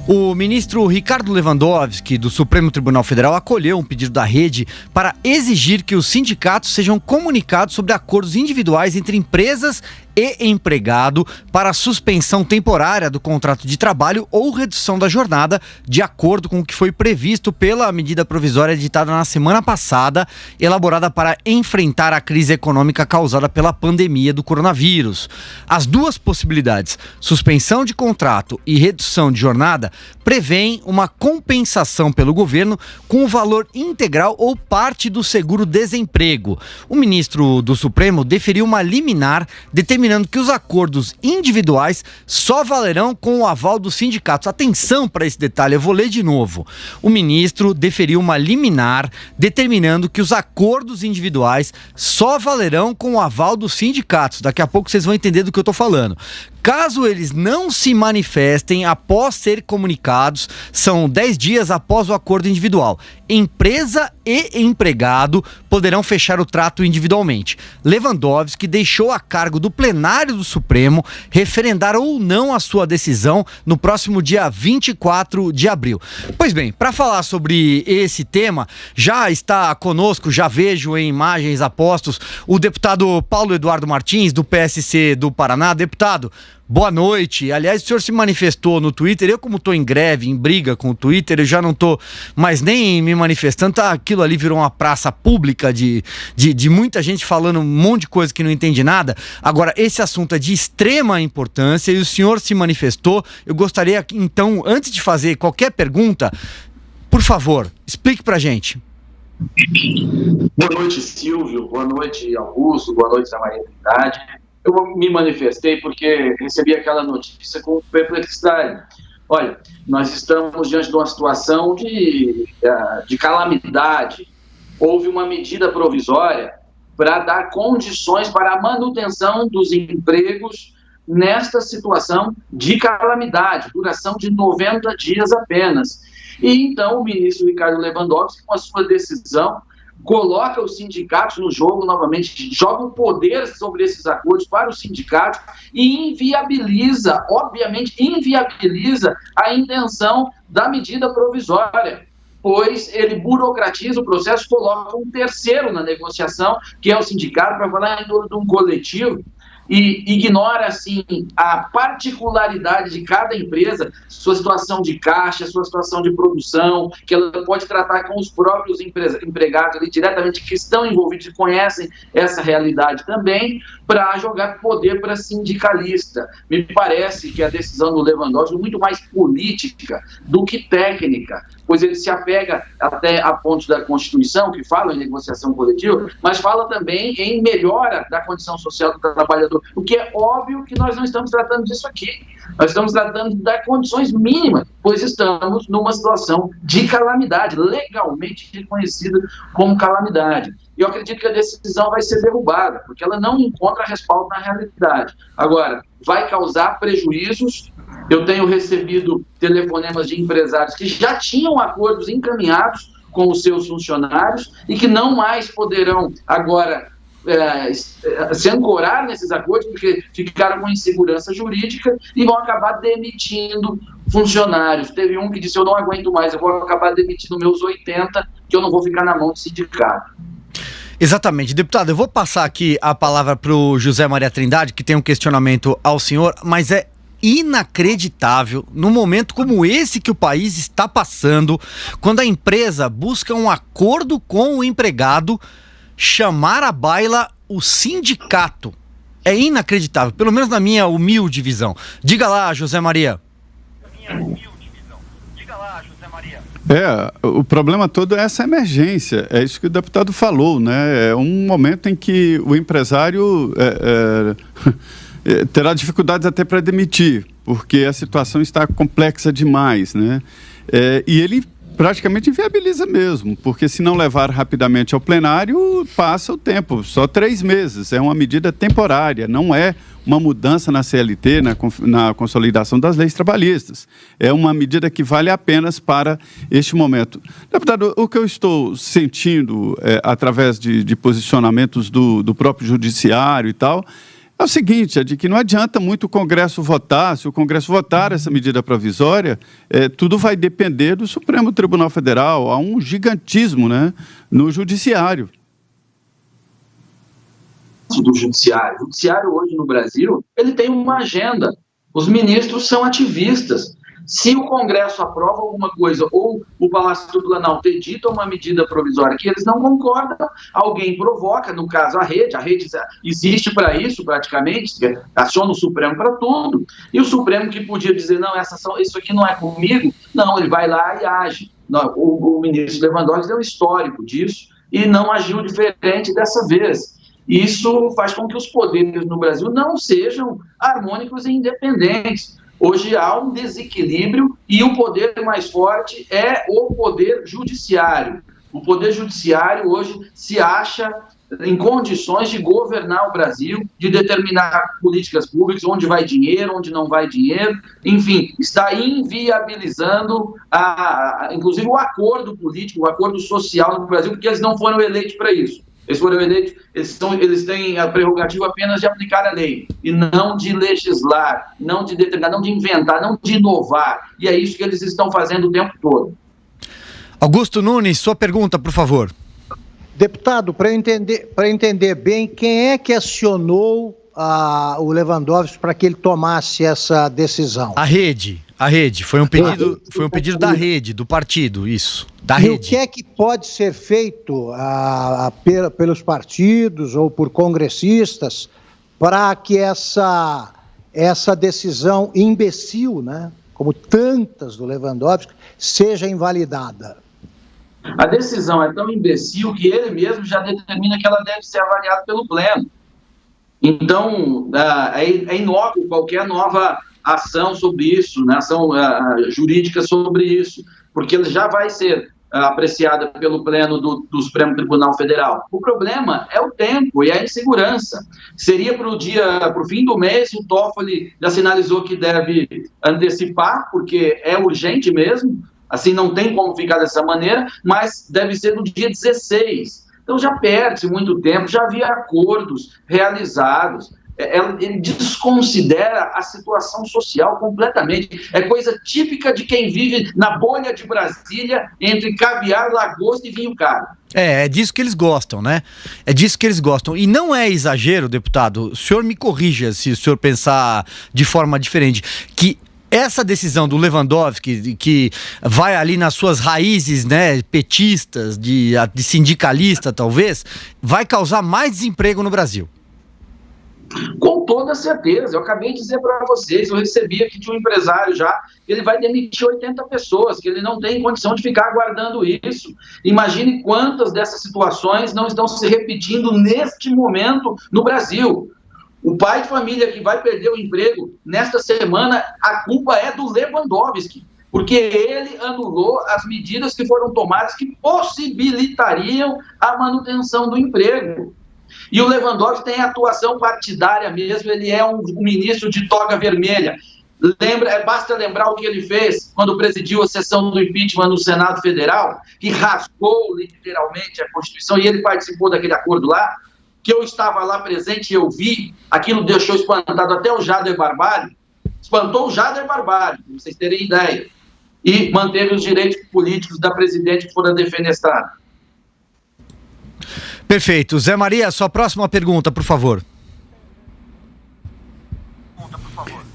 O ministro Ricardo Lewandowski, do Supremo Tribunal Federal, acolheu um pedido da rede para exigir que os sindicatos sejam comunicados sobre acordos individuais entre empresas e empregado para suspensão temporária do contrato de trabalho ou redução da jornada, de acordo com o que foi previsto pela medida provisória editada na semana passada, elaborada para enfrentar a crise econômica causada pela pandemia do coronavírus. As duas possibilidades, suspensão de contrato e redução de jornada, prevêem uma compensação pelo governo com o valor integral ou parte do seguro-desemprego. O ministro do Supremo deferiu uma liminar determinando que os acordos individuais só valerão com o aval dos sindicatos. Atenção para esse detalhe, eu vou ler de novo. O ministro deferiu uma liminar determinando que os acordos individuais só valerão com o aval dos sindicatos. Daqui a pouco vocês vão entender do que eu estou falando. Caso eles não se manifestem após ser comunicados, são 10 dias após o acordo individual. Empresa e empregado poderão fechar o trato individualmente. Lewandowski deixou a cargo do plenário do Supremo referendar ou não a sua decisão no próximo dia 24 de abril. Pois bem, para falar sobre esse tema, já está conosco, já vejo em imagens a postos, o deputado Paulo Eduardo Martins, do PSC do Paraná. Deputado, boa noite. Aliás, o senhor se manifestou no Twitter. Eu, como estou em greve, em briga com o Twitter, eu já não estou mais nem me manifestando. Aquilo ali virou uma praça pública de muita gente falando um monte de coisa que não entende nada. Agora, esse assunto é de extrema importância e o senhor se manifestou. Eu gostaria, então, antes de fazer qualquer pergunta, por favor, explique pra gente. Boa noite, Silvio. Boa noite, Augusto. Boa noite, Maria Trindade. Eu me manifestei porque recebi aquela notícia com perplexidade. Olha, nós estamos diante de uma situação de calamidade. Houve uma medida provisória para dar condições para a manutenção dos empregos nesta situação de calamidade, duração de 90 dias apenas. E então o ministro Ricardo Lewandowski, com a sua decisão, coloca os sindicatos no jogo novamente, joga o poder sobre esses acordos para os sindicatos e inviabiliza, obviamente, a intenção da medida provisória, pois ele burocratiza o processo, coloca um terceiro na negociação, que é o sindicato, para falar em torno de um coletivo, e ignora, assim, a particularidade de cada empresa, sua situação de caixa, sua situação de produção, que ela pode tratar com os próprios empregados ali diretamente, que estão envolvidos e conhecem essa realidade também, para jogar poder para sindicalista. Me parece que a decisão do Lewandowski é muito mais política do que técnica, pois ele se apega até a pontos da Constituição, que falam em negociação coletiva, mas fala também em melhora da condição social do trabalhador, o que é óbvio que nós não estamos tratando disso aqui. Nós estamos tratando de dar condições mínimas, pois estamos numa situação de calamidade, legalmente reconhecida como calamidade. E eu acredito que a decisão vai ser derrubada, porque ela não encontra respaldo na realidade. Agora, vai causar prejuízos. Eu tenho recebido telefonemas de empresários que já tinham acordos encaminhados com os seus funcionários e que não mais poderão agora se ancorar nesses acordos porque ficaram com insegurança jurídica e vão acabar demitindo funcionários. Teve um que disse: eu não aguento mais, eu vou acabar demitindo meus 80, que eu não vou ficar na mão do sindicato. Exatamente. Deputado, eu vou passar aqui a palavra para o José Maria Trindade, que tem um questionamento ao senhor, mas é inacreditável, num momento como esse que o país está passando, quando a empresa busca um acordo com o empregado, chamar à baila o sindicato. É inacreditável, pelo menos na minha humilde visão. Diga lá, José Maria. O problema todo é essa emergência, é isso que o deputado falou, né? É um momento em que o empresário terá dificuldades até para demitir, porque a situação está complexa demais, né? E ele praticamente inviabiliza mesmo, porque se não levar rapidamente ao plenário, passa o tempo, só 3 meses, é uma medida temporária, não é uma mudança na CLT, na consolidação das leis trabalhistas. É uma medida que vale apenas para este momento. Deputado, o que eu estou sentindo através de posicionamentos do próprio judiciário e tal, é o seguinte, é de que não adianta muito o Congresso votar. Se o Congresso votar essa medida provisória, tudo vai depender do Supremo Tribunal Federal. Há um gigantismo, né, no Judiciário. Do Judiciário. O Judiciário hoje no Brasil, ele tem uma agenda. Os ministros são ativistas. Se o Congresso aprova alguma coisa ou o Palácio do Planalto edita uma medida provisória que eles não concordam, alguém provoca, no caso a rede existe para isso praticamente, aciona o Supremo para tudo, e o Supremo que podia dizer, não, isso aqui não é comigo, não, ele vai lá e age. Não, o ministro Lewandowski deu um histórico disso e não agiu diferente dessa vez. Isso faz com que os poderes no Brasil não sejam harmônicos e independentes. Hoje há um desequilíbrio e o poder mais forte é o poder judiciário. O poder judiciário hoje se acha em condições de governar o Brasil, de determinar políticas públicas, onde vai dinheiro, onde não vai dinheiro, enfim, está inviabilizando, inclusive o acordo político, o acordo social no Brasil, porque eles não foram eleitos para isso. Eles foram eleitos, eles têm a prerrogativa apenas de aplicar a lei, e não de legislar, não de determinar, não de inventar, não de inovar. E é isso que eles estão fazendo o tempo todo. Augusto Nunes, sua pergunta, por favor. Deputado, para entender bem, quem é que acionou o Lewandowski para que ele tomasse essa decisão? A rede. Foi um pedido da rede, do partido, isso. Da rede. E o que é que pode ser feito pelos partidos ou por congressistas para que essa decisão imbecil, né, como tantas do Lewandowski, seja invalidada? A decisão é tão imbecil que ele mesmo já determina que ela deve ser avaliada pelo Pleno. Então, é inócuo qualquer nova ação sobre isso, né, ação jurídica sobre isso, porque ela já vai ser apreciada pelo Pleno do Supremo Tribunal Federal. O problema é o tempo e a insegurança. Seria para o fim do mês, o Toffoli já sinalizou que deve antecipar, porque é urgente mesmo, assim não tem como ficar dessa maneira, mas deve ser no dia 16. Então já perde-se muito tempo, já havia acordos realizados. Ele desconsidera a situação social completamente. É coisa típica de quem vive na bolha de Brasília, entre caviar, lagosta e vinho caro. É disso que eles gostam, né? É disso que eles gostam. E não é exagero, deputado, o senhor me corrija se o senhor pensar de forma diferente, que essa decisão do Lewandowski, que vai ali nas suas raízes, né, petistas, de sindicalista talvez, vai causar mais desemprego no Brasil. Com toda certeza, eu acabei de dizer para vocês, eu recebi aqui de um empresário já, que ele vai demitir 80 pessoas, que ele não tem condição de ficar aguardando isso. Imagine quantas dessas situações não estão se repetindo neste momento no Brasil. O pai de família que vai perder o emprego nesta semana, a culpa é do Lewandowski, porque ele anulou as medidas que foram tomadas que possibilitariam a manutenção do emprego. E o Lewandowski tem atuação partidária mesmo, ele é um ministro de toga vermelha. Basta lembrar o que ele fez quando presidiu a sessão do impeachment no Senado Federal, que rasgou literalmente a Constituição, e ele participou daquele acordo lá, que eu estava lá presente e eu vi, aquilo deixou espantado até o Jader Barbalho, espantou o Jader Barbalho, para vocês terem ideia, e manteve os direitos políticos da presidente que foram defenestrados. Perfeito. Zé Maria, sua próxima pergunta, por favor.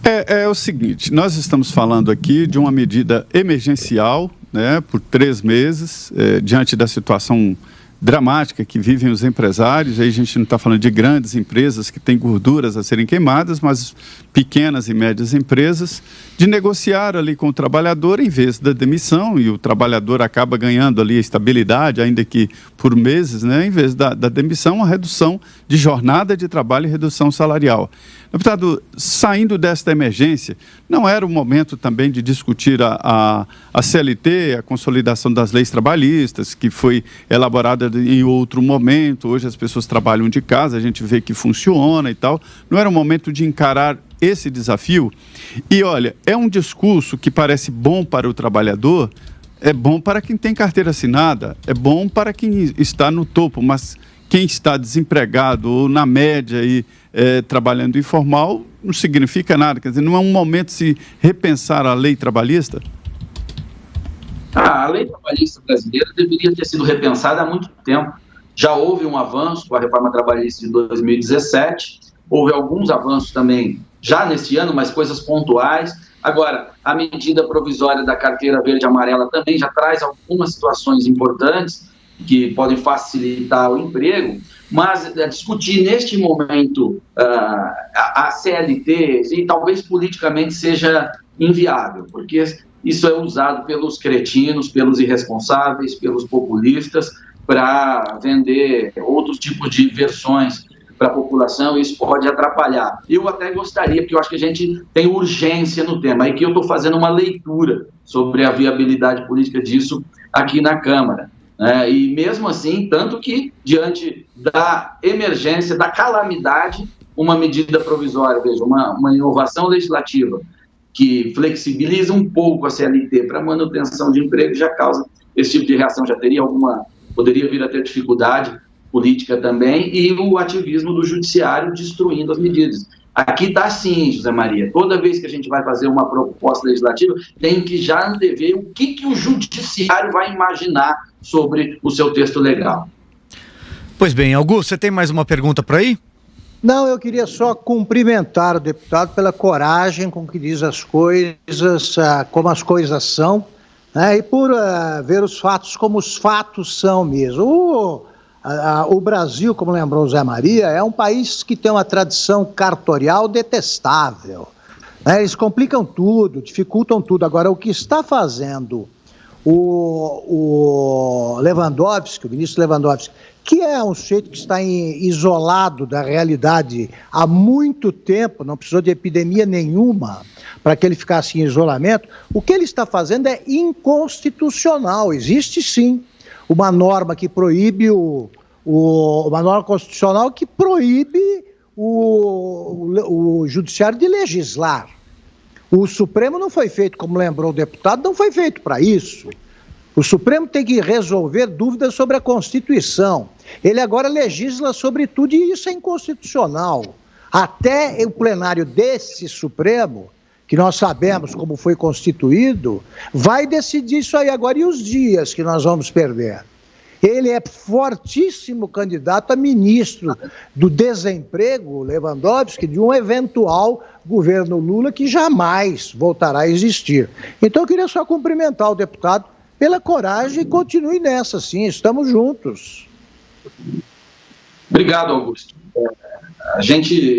É o seguinte, nós estamos falando aqui de uma medida emergencial, né, por 3 meses, diante da situação dramática que vivem os empresários. Aí a gente não está falando de grandes empresas que têm gorduras a serem queimadas, mas pequenas e médias empresas, de negociar ali com o trabalhador em vez da demissão, e o trabalhador acaba ganhando ali a estabilidade, ainda que por meses, né, em vez da demissão, a redução de jornada de trabalho e redução salarial. Deputado, saindo desta emergência, não era o momento também de discutir a CLT, a consolidação das leis trabalhistas, que foi elaborada em outro momento, hoje as pessoas trabalham de casa, a gente vê que funciona e tal, não era o momento de encarar esse desafio? E olha, é um discurso que parece bom para o trabalhador, é bom para quem tem carteira assinada, é bom para quem está no topo, mas quem está desempregado ou na média aí, trabalhando informal, não significa nada. Quer dizer, não é um momento de se repensar a lei trabalhista? A lei trabalhista brasileira deveria ter sido repensada há muito tempo. Já houve um avanço com a reforma trabalhista de 2017, houve alguns avanços também já nesse ano, mas coisas pontuais. Agora, a medida provisória da carteira verde e amarela também já traz algumas situações importantes que podem facilitar o emprego, mas discutir neste momento a CLT e talvez politicamente seja inviável, porque isso é usado pelos cretinos, pelos irresponsáveis, pelos populistas para vender outros tipos de versões para a população, e isso pode atrapalhar. Eu até gostaria, porque eu acho que a gente tem urgência no tema, e que eu estou fazendo uma leitura sobre a viabilidade política disso aqui na Câmara. E mesmo assim, tanto que, diante da emergência, da calamidade, uma medida provisória, veja, uma inovação legislativa que flexibiliza um pouco a CLT para manutenção de emprego já causa esse tipo de reação, poderia vir a ter dificuldade política também, e o ativismo do judiciário destruindo as medidas. Aqui está assim, José Maria, toda vez que a gente vai fazer uma proposta legislativa, tem que já antever o que o judiciário vai imaginar sobre o seu texto legal. Pois bem, Augusto, você tem mais uma pergunta por aí? Não, eu queria só cumprimentar o deputado pela coragem com que diz as coisas, como as coisas são, né, e por ver os fatos como os fatos são mesmo. O Brasil, como lembrou o Zé Maria, é um país que tem uma tradição cartorial detestável. Eles complicam tudo, dificultam tudo. Agora, o que está fazendo o Lewandowski, o ministro Lewandowski, que é um sujeito que está isolado da realidade há muito tempo, não precisou de epidemia nenhuma para que ele ficasse em isolamento, o que ele está fazendo é inconstitucional. Existe sim uma norma que proíbe uma norma constitucional que proíbe o judiciário de legislar. O Supremo não foi feito, como lembrou o deputado, não foi feito para isso. O Supremo tem que resolver dúvidas sobre a Constituição. Ele agora legisla sobre tudo e isso é inconstitucional. Até o plenário desse Supremo, que nós sabemos como foi constituído, vai decidir isso aí agora e os dias que nós vamos perder. Ele é fortíssimo candidato a ministro do desemprego, Lewandowski, de um eventual governo Lula que jamais voltará a existir. Então eu queria só cumprimentar o deputado pela coragem e continue nessa, sim, estamos juntos. Obrigado, Augusto.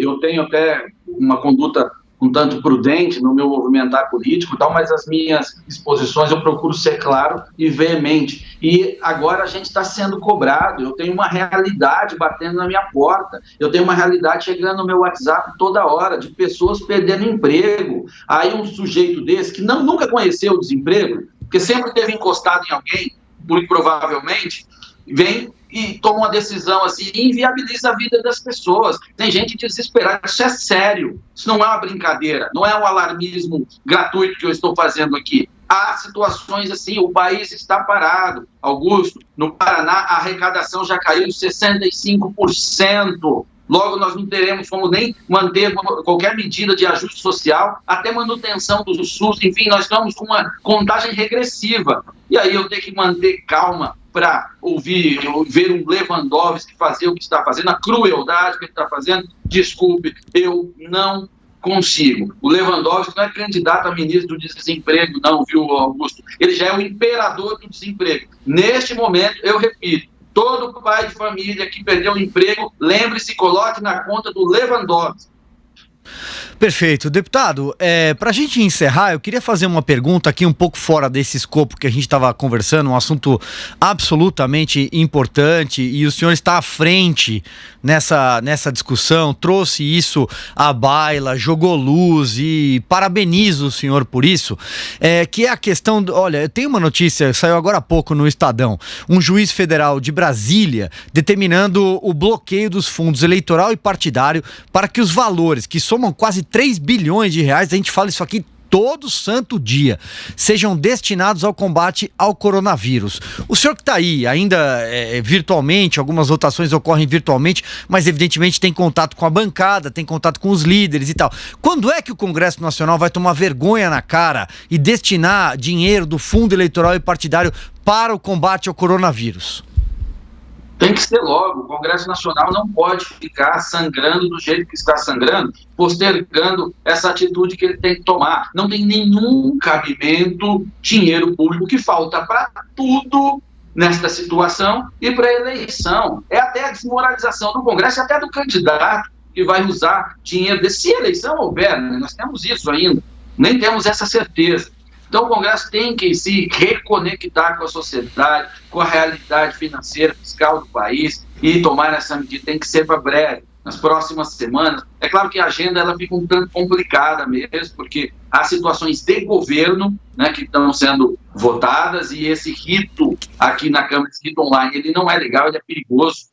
Eu tenho até uma conduta um tanto prudente no meu movimentar político e tal, mas as minhas exposições eu procuro ser claro e veemente. E agora a gente está sendo cobrado, eu tenho uma realidade batendo na minha porta, eu tenho uma realidade chegando no meu WhatsApp toda hora, de pessoas perdendo emprego. Aí um sujeito desse, que nunca conheceu o desemprego, porque sempre teve encostado em alguém, muito provavelmente, vem e toma uma decisão assim e inviabiliza a vida das pessoas. Tem gente desesperada, isso é sério, isso não é uma brincadeira, não é um alarmismo gratuito que eu estou fazendo aqui. Há situações assim, o país está parado. Augusto, no Paraná a arrecadação já caiu de 65%. Logo, nós não teremos como nem manter qualquer medida de ajuste social, até manutenção do SUS, enfim, nós estamos com uma contagem regressiva. E aí eu tenho que manter calma para ver um Lewandowski fazer o que está fazendo, a crueldade que ele está fazendo. Desculpe, eu não consigo. O Lewandowski não é candidato a ministro do desemprego, não, viu, Augusto? Ele já é o imperador do desemprego. Neste momento, eu repito, todo pai de família que perdeu o emprego, lembre-se, coloque na conta do Lewandowski. Perfeito. Deputado, para a gente encerrar, eu queria fazer uma pergunta aqui um pouco fora desse escopo que a gente estava conversando, um assunto absolutamente importante, e o senhor está à frente nessa discussão, trouxe isso à baila, jogou luz, e parabenizo o senhor por isso, que é a questão, olha, eu tenho uma notícia, saiu agora há pouco no Estadão, um juiz federal de Brasília determinando o bloqueio dos fundos eleitoral e partidário para que os valores, que somam quase 3 bilhões de reais, a gente fala isso aqui todo santo dia sejam destinados ao combate ao coronavírus. O senhor que está aí, ainda virtualmente, algumas votações ocorrem virtualmente, mas evidentemente tem contato com a bancada, tem contato com os líderes e tal. Quando é que o Congresso Nacional vai tomar vergonha na cara e destinar dinheiro do fundo eleitoral e partidário para o combate ao coronavírus? Tem que ser logo. O Congresso Nacional não pode ficar sangrando do jeito que está sangrando, postergando essa atitude que ele tem que tomar. Não tem nenhum cabimento dinheiro público, que falta para tudo nesta situação e para a eleição. É até a desmoralização do Congresso, até do candidato que vai usar dinheiro desse. Se a eleição houver, né? Nós temos isso ainda, nem temos essa certeza. Então o Congresso tem que se reconectar com a sociedade, com a realidade financeira, fiscal do país e tomar essa medida. Tem que ser para breve, nas próximas semanas. É claro que a agenda ela fica um tanto complicada mesmo, porque há situações de governo, né, que estão sendo votadas, e esse rito aqui na Câmara, esse rito online, ele não é legal, ele é perigoso.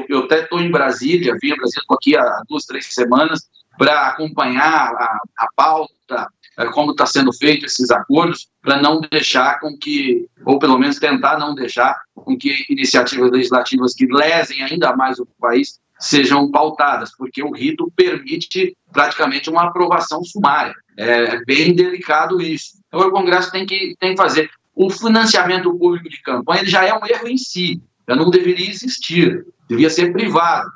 Eu até estou em Brasília, vim a Brasília, estou aqui há 2, 3 semanas para acompanhar a pauta, como está sendo feito esses acordos, para não deixar com que, ou pelo menos tentar não deixar com que iniciativas legislativas que lesem ainda mais o país sejam pautadas, porque o rito permite praticamente uma aprovação sumária. É bem delicado isso. Agora o Congresso tem que fazer. O financiamento público de campanha ele já é um erro em si, já não deveria existir, devia ser privado,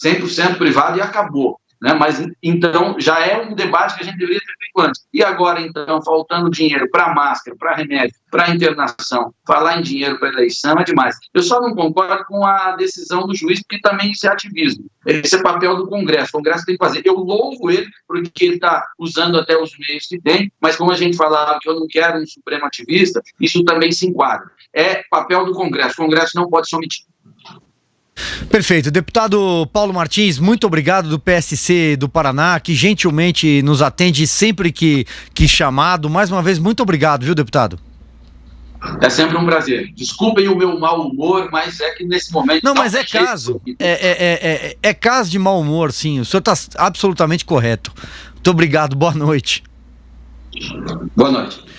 100% privado e acabou. Né? Mas, então, já é um debate que a gente deveria ter feito antes. E agora, então, faltando dinheiro para máscara, para remédio, para internação, falar em dinheiro para eleição é demais. Eu só não concordo com a decisão do juiz, porque também isso é ativismo. Esse é papel do Congresso. O Congresso tem que fazer. Eu louvo ele, porque ele está usando até os meios que tem, mas como a gente falava que eu não quero um Supremo ativista, isso também se enquadra. É papel do Congresso. O Congresso não pode se omitir. Perfeito. Deputado Paulo Martins, muito obrigado, do PSC do Paraná, que gentilmente nos atende sempre que chamado. Mais uma vez, muito obrigado, viu, deputado? É sempre um prazer. Desculpem o meu mau humor, mas é que nesse momento... Não, mas é caso. É caso de mau humor, sim. O senhor está absolutamente correto. Muito obrigado. Boa noite. Boa noite.